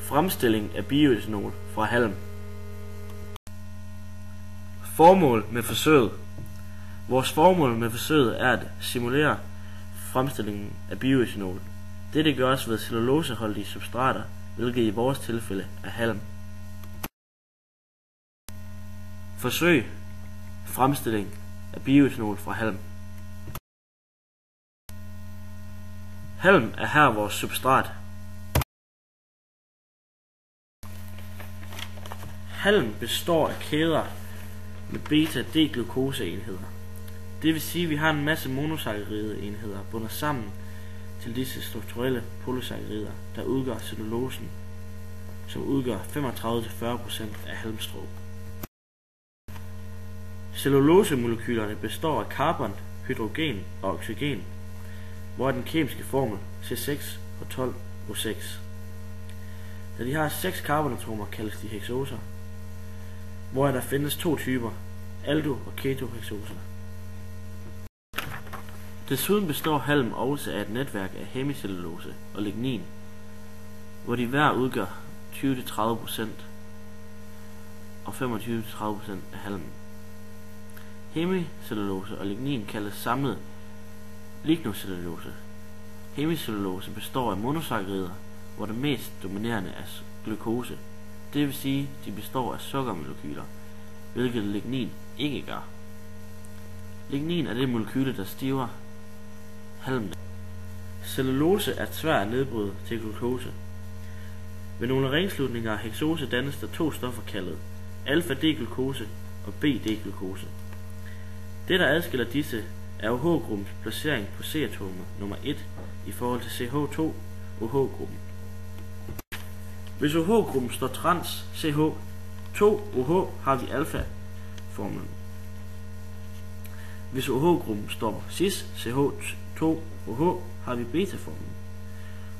Fremstilling af bioethanol fra halm. Formål med forsøget. Vores formål med forsøget er at simulere fremstillingen af bioethanol. Dette gøres ved celluloseholdige substrater, hvilket i vores tilfælde er halm. Forsøg. Fremstilling af bioethanol fra halm. Halm er her vores substrat. Halm består af kæder med beta-D-glukoseenheder. Det vil sige, at vi har en masse monosakkaride-enheder bundet sammen til disse strukturelle polysakkarider, der udgør cellulosen, som udgør 35-40% af halmstrå. Cellulosemolekylerne består af carbon, hydrogen og oxygen, hvor den kemiske formel C6H12O6. Da de har 6 carbonatomer, kaldes de heksoser, hvor der findes 2 typer, aldo- og ketoheksoser. Desuden består halm også af et netværk af hemicellulose og lignin, hvor de hver udgør 20-30% og 25-30% af halmen. Hemicellulose og lignin kaldes samlet lignocellulose. Hemicellulose består af monosakkarider, hvor det mest dominerende er glukose. Det vil sige, de består af sukkermolekyler, hvilket lignin ikke gør. Lignin er det molekyle, der stiver halmen. Cellulose er svær at nedbryde til glukose. Ved nogle ringslutninger af heksose dannes der 2 stoffer kaldet alfa-D-glukose og B-D-glukose. Det, der adskiller disse, er OH-gruppens placering på C-atomet nummer 1 i forhold til CH2-OH-gruppen. Hvis OH-gruppen står trans CH2OH, har vi alfa-formlen. Hvis OH-gruppen står cis CH2OH, har vi beta-formlen,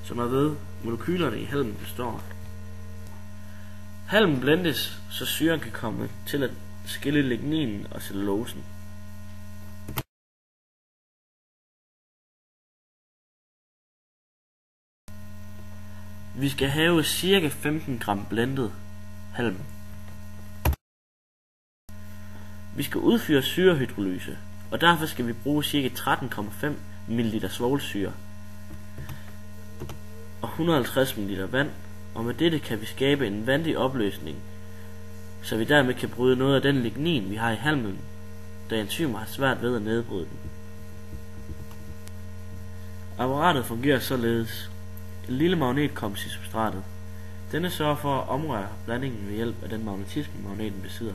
som er ved molekylerne i halmen består. Halmen blendes, så syren kan komme til at skille ligninen og cellulosen. Vi skal have ca. 15 gram blendet halm. Vi skal udføre syrehydrolyse, og derfor skal vi bruge ca. 13,5 ml svovlsyre og 150 ml vand, og med dette kan vi skabe en vandig opløsning, så vi dermed kan bryde noget af den lignin, vi har i halmen, da enzymer har svært ved at nedbryde den. Apparatet fungerer således. En lille magnet kommer i substratet. Denne sørger for at omrøre blandingen ved hjælp af den magnetisme, magneten besidder,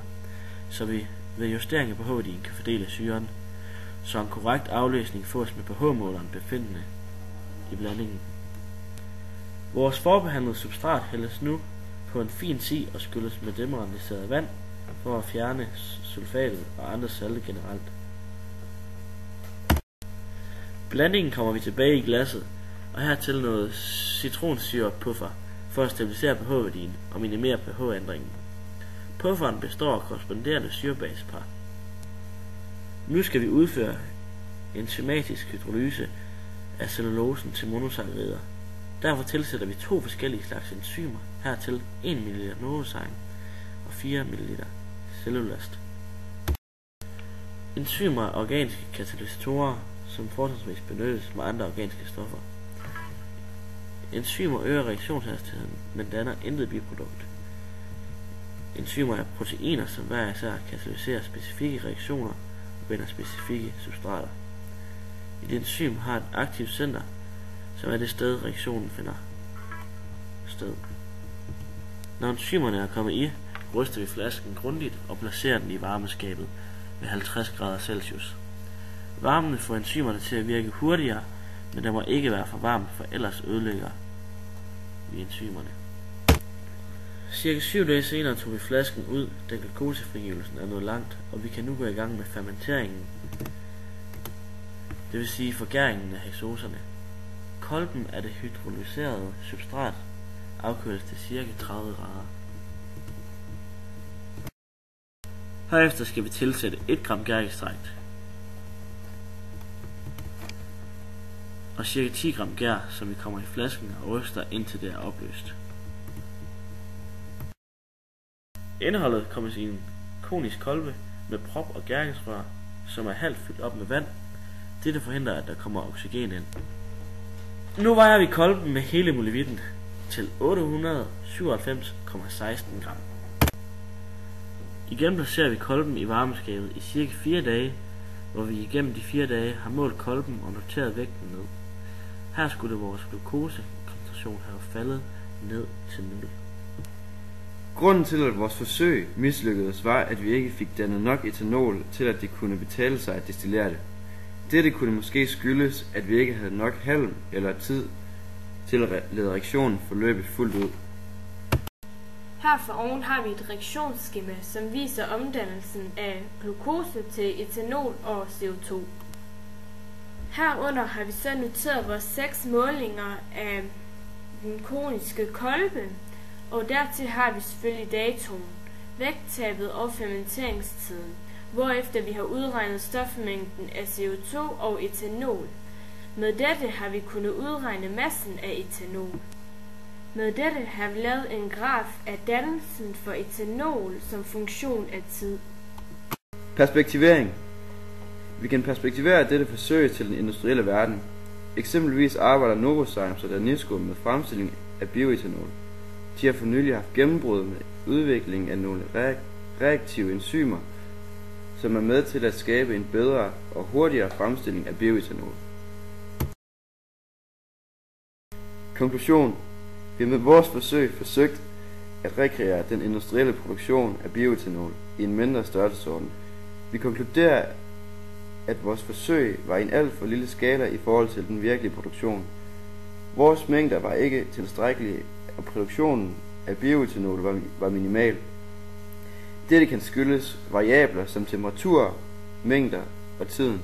så vi ved justering af pH-værdien kan fordele syren, så en korrekt aflæsning fås med pH-måleren befindende i blandingen. Vores forbehandlede substrat hældes nu på en fin si og skylles med demineraliseret vand for at fjerne sulfatet og andre salte generelt. Blandingen kommer vi tilbage i glasset, og hertil noget citronsyre-puffer for at stabilisere pH-værdien og minimere pH-ændringen. Pufferen består af korresponderende syrebasepar. Nu skal vi udføre enzymatisk hydrolyse af cellulosen til monosakkarider. Derfor tilsætter vi 2 forskellige slags enzymer, hertil 1 ml novozyme og 4 ml cellulast. Enzymer er organiske katalysatorer, som fortrinsvis benyttes med andre organiske stoffer. Enzymer øger reaktionshastigheden, men danner intet biprodukt. Enzymer er proteiner, som hver især katalyserer specifikke reaktioner og binder specifikke substrater. Et enzym har et aktivt center, som er det sted, reaktionen finder sted. Når enzymerne er kommet i, ryster vi flasken grundigt og placerer den i varmeskabet ved 50 grader Celsius. Varmen får enzymerne til at virke hurtigere, men den må ikke være for varm, for ellers ødelægger vi enzymerne. Cirka 7 dage senere tog vi flasken ud, da glukosefrigivelsen er nået langt, og vi kan nu gå i gang med fermenteringen, det vil sige forgæringen af heksoserne. Kolben af det hydrolyserede substrat afkøles til cirka 30 grader. Herefter skal vi tilsætte 1 gram gærekstrækt og cirka 10 gram gær, som vi kommer i flasken og ryster indtil det er opløst. Indholdet kommer i en konisk kolbe med prop og gæringsrør, som er halvt fyldt op med vand. Dette forhindrer, at der kommer oxygen ind. Nu vejer vi kolben med hele molevitten til 897,16 gram. Igen placerer vi kolben i varmeskabet i cirka 4 dage, hvor vi igennem de 4 dage har målt kolben og noteret vægten ned. Her skulle vores glukosekoncentration have faldet ned til 0. Grunden til, at vores forsøg mislykkedes, var, at vi ikke fik dannet nok etanol til, at det kunne betale sig at destillere det. Dette kunne måske skyldes, at vi ikke havde nok halm eller tid til at lade reaktionen forløbe fuldt ud. Her foroven har vi et reaktionsskema, som viser omdannelsen af glukose til etanol og CO2. Herunder har vi så noteret vores 6 målinger af den koniske kolbe, og dertil har vi selvfølgelig datoen, vægttabet og fermenteringstiden, hvorefter vi har udregnet stofmængden af CO2 og etanol. Med dette har vi kunnet udregne massen af etanol. Med dette har vi lavet en graf af dannelsen for etanol som funktion af tid. Perspektivering. Vi kan perspektivere dette forsøg til den industrielle verden. Eksempelvis arbejder Novozymes og Danisco med fremstilling af bioetanol. De har for nylig haft gennembrud med udvikling af nogle reaktive enzymer, som er med til at skabe en bedre og hurtigere fremstilling af bioetanol. Konklusion. Vi har med vores forsøg forsøgt at rekreere den industrielle produktion af bioetanol i en mindre størrelsesorden. Vi konkluderer, at vores forsøg var i en alt for lille skala i forhold til den virkelige produktion. Vores mængder var ikke tilstrækkelige, og produktionen af bioetanol var minimal. Dette kan skyldes variabler som temperatur, mængder og tiden.